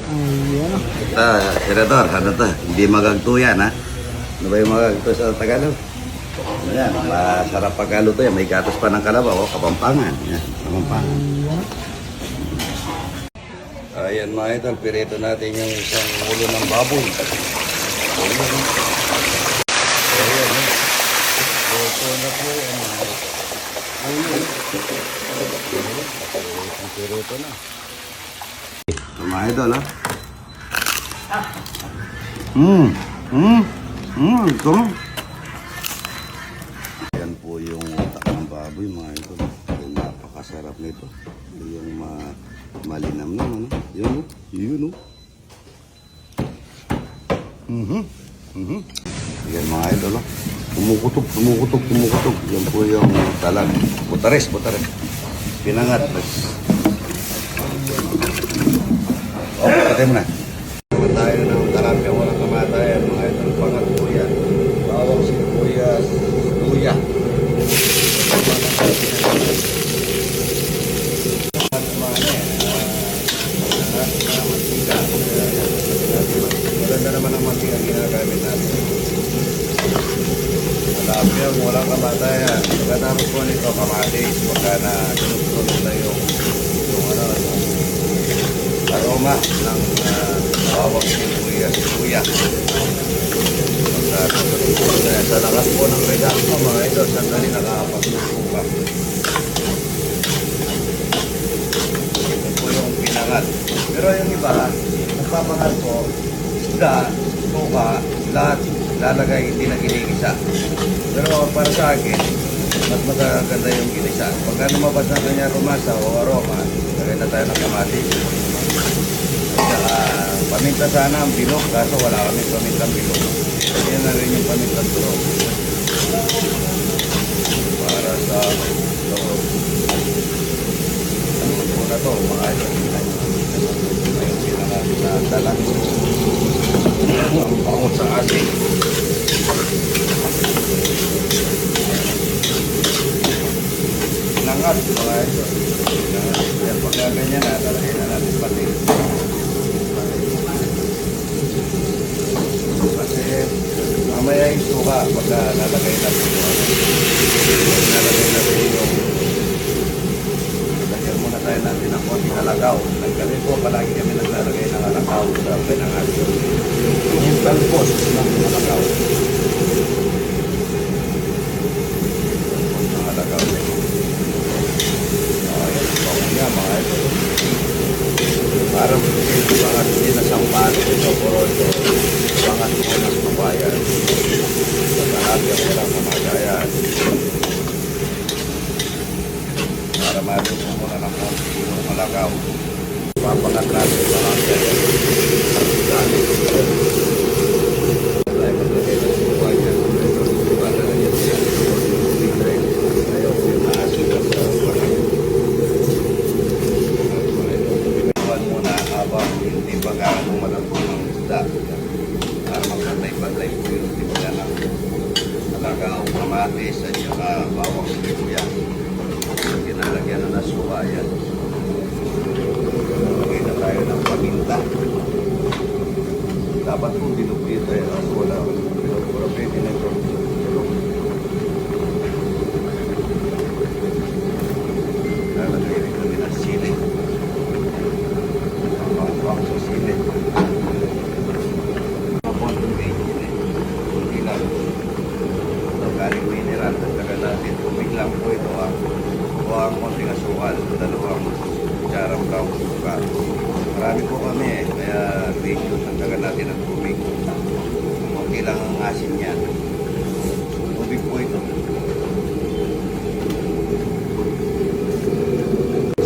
Ayan. Senator, ano to? Hindi magagtuyan, ha? Ano ba yung magagto sa Tagalog? Ayan, masarap pagkaluto yan. May gatas pa ng kalabaw, Kapampangan. Yan, Kapampangan. Ayan mga idol, pirito natin yung isang ulo ng baboy. Ayan. Ayan, ha? Luto na po yan, mga idol. Ayan. Ang pirito na. Mga idol, ha? Ito. Yan po yung utak ng baboy, mga idol. Napakasarap nito. Yung malinam naman, ano? Yun, Yan mga idol, ha? Tumukutok. Yan po yung talag. Butares. Pinangat. Patay mo na. Tayo ng talapia, walang kamatayan, mga idol. Pangat po yan. Bawang sibuyas, luya. Maganda naman ang mantika ginagamit natin. Talapia, walang kamatayan. Pagkatapos po nito, kamatis. Pagka na sunod na yung aroma ng bawang sibuyas, luya. Sa lakas po ng redak mo, mga idol, sandali nakapagluto ka. Ito po yung pinangat. Pero yung iba, nagpapangat po, isda, suka, lahat lalagay, hindi na ginigisa. Pero para sa akin, mas magaganda yung ginisa. Pagka lumabas na kanya rumasa o aroma, lagay na tayo ng kamatis. Paminta sana ang bilog, kaso wala kami pamintang bilog. Yan na rin yung pamintang bilog. Para sa loob. Ano po na to, mga idol. Yung pinangalit na talang. Ang bangon sa asin. Pinangat, mga idol. Yan, pagka ganyan na, talagay na natin pati. Kasi mamaya yung suka pagka nalagay natin yung lagyan muna tayo natin ng konting halagaw. Nagkalit po palagi kami naglalagay ng halagaw sa pinangasyon. Yung talpos ng halagaw. Ng halagaw. Ayan, bago niya mga ito. Parang mga sinasampan ito puro ito. Pangat mo ng mabayan. Sa lahat yung walang mamagayan. Para marin mo muna ng konti yung malagaw. Papangat natin sa lahat yan. Dami ko ito. Tayo maglagay ng suwa yan. Para na yan siya. Ayaw ko yung naasin sa bahay. Pinawan muna habang hindi bagaan mo malagpo ng isda. Para magpantay-pantay po yung timpla ng halagaw, kamatis at saka bawang sibuyas. Kinalagyan na nasuka yan. Lagay na tayo ng paminta. Dapat kung binupito yan. Wala. Pero pwede na ito. Lalagay rin kami ng sili. Pang sa sili. Galing mineral, nagtagal natin. Tubig lang po ito ha. O ang konting asukal, 2 kutsarang brown sugar. Marami po kami kaya ratio, nagtagal natin ang tubig. Konti lang ang asin niya. Tubig po ito.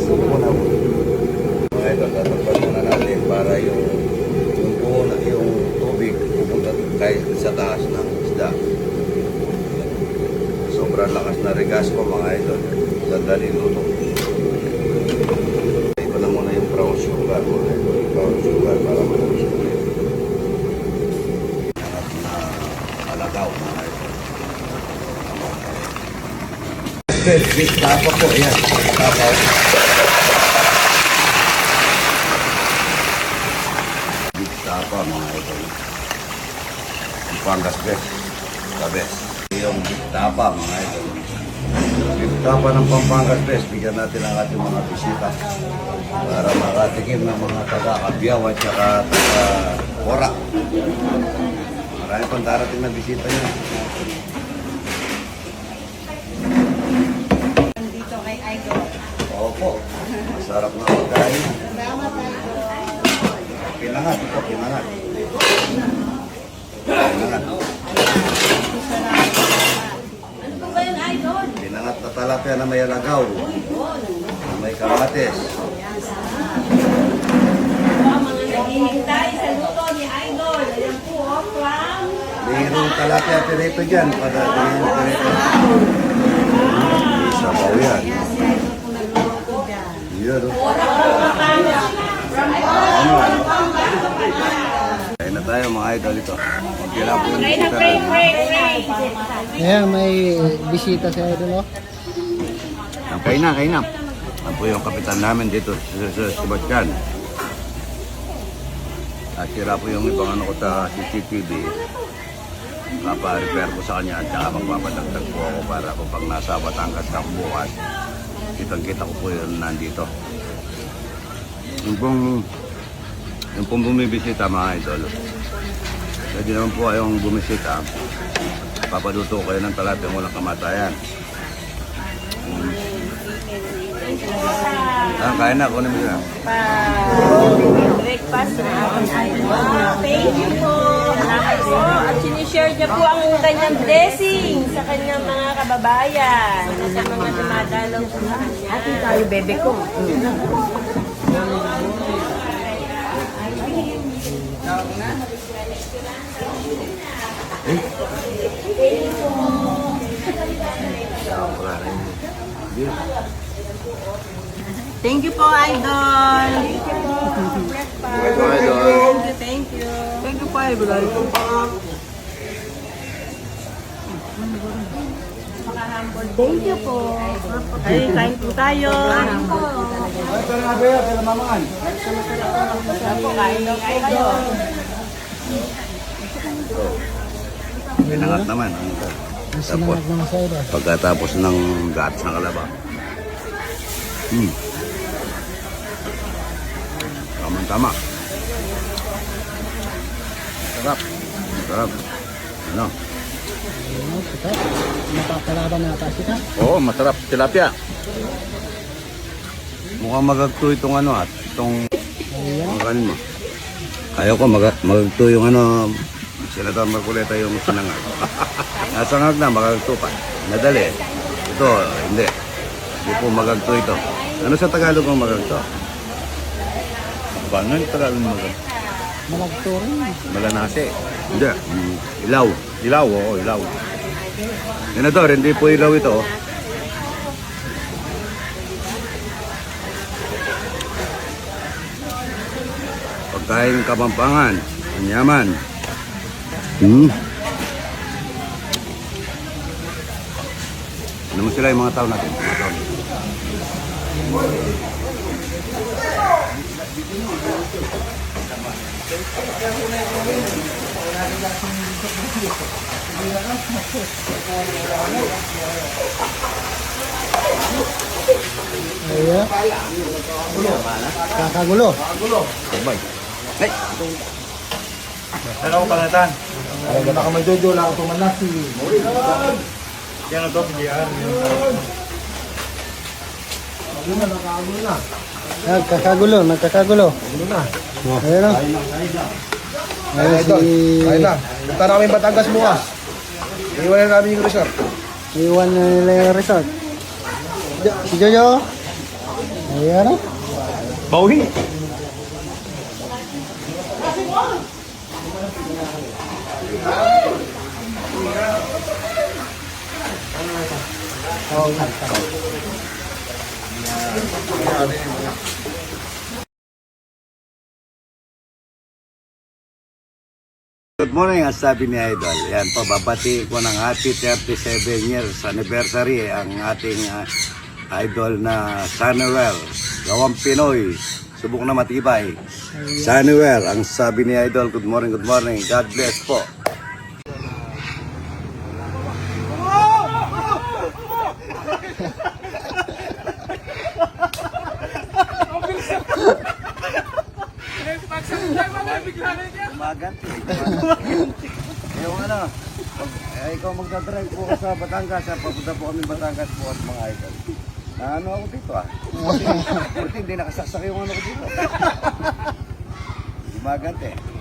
Muna po. Mga ito, tatakpan muna natin para yung tubig pupunta kahit sa taas ng isda. Sobrang lakas na regas ko mga idol. Sandali luto. Ito na muna yung brown sugar mga idol. Brown sugar para matamis ulit. Pinangat na alagaw mga idol. Big tapa po. Ayan. Tapa. tapa mga idol. Pampangas best. The best. Yung beef tapa mga idol. Beef tapa ng Pampangas best. Bigyan natin ang ating mga bisita. Para makatikim ng mga taga-Kabyaw at saka taga-Korak. Marami pang darating na bisita niya. Dito kay Idol. Opo. Masarap na pagkain. Salamat, Idol. Pinangat. Ito, pinangat. Pinangat. Ano po ba yun, Idol? Pinangat na talapia na may alagaw. Na may kamates. Ito ang mga naghihintay sa luto ni Idol. Ayan po, from... Mayroong talapia pirito dyan. Mayroong pirito. Sabaw yan. Kaya si Idol po nagluluto dyan. Yun. Kain na tayo mga idol ito. Magkila po yung bisita natin. Ayan, may bisita sa idol, oh. Kain na. Yan po yung kapitan namin dito sa Sebastian. At sira po yung ibang ano ko sa CCTV. Papa-repair ko sa kanya at saka magpapadagdag po ako para po pag nasa Batangas na bukas. Kitang-kita ko po yun nandito. Yung pong bumibisita mga idol. Pwede naman po kayong bumisita. Papaluto kayo ng talapia walang kamatayan. Kain na, kunin mo sila. Breakfast na ating Idol. Thank you po. Salamat po. At sinishare niya po ang kanyang blessing sa kanyang mga kababayan. Sa mga dumadalaw po sa kanya. Ate tayo, bebe ko. Thank you po, Idol. Thank you po. Breakfast. Thank you. Thank you po, Idol. Thank you po. Ay, kain po tayo. Kain po. Kain kayo. Pinangat naman. Tapos, Sinangag naman sa idol. pagkatapos ng gatas ng kalaba. Tama. Sarap. Ano? Ano, kita? Napapalaban na ata kita. Oo, masarap. Tilapia. Mukhang magagto itong ano at itong kanin mo. Ayaw ko magagto yung ano, Senator Marcoleta yung sinangag. Nasangag na, magagto pa. Nadali. Ito, hindi. Hindi po magagto ito. Ano sa Tagalog ang magagto? Paano yung Tagalog magagto? Malagto rin. Malanase. Hindi. Ilaw. Ilaw, oo, ilaw. Senator, hindi po ilaw ito. Oh. Pagkain Kapampangan, anyaman. Ano mo sila yung mga tao natin? Mga tao. Ayan. Kakagulo. Sabay. Ay! Ano ko pangatan? Baka may jojo lang ito manasi. Yan ito, hindi yan. Nagkakagulo. Ayan o. Ayan si... Kain na. Punta na kami Batangas bukas. Iwan na namin yung resort. Iwan na nila yung resort. Si Jojo. Ayan o. Bauhi! Good morning, ang sabi ni Idol. Yan po, babati ko ng happy 37 years anniversary ang ating idol na Samuel, gawang Pinoy, subok na matibay. Sa anywhere, ang sabi ni Idol, good morning, good morning. God bless po. Gumaganti. Yung ano, ikaw magdadrive po ka sa Batangas, papunta po kami Batangas po at mga idol. Ano ako dito Buti hindi nakasaksak yung ano ko dito. Gumaganti.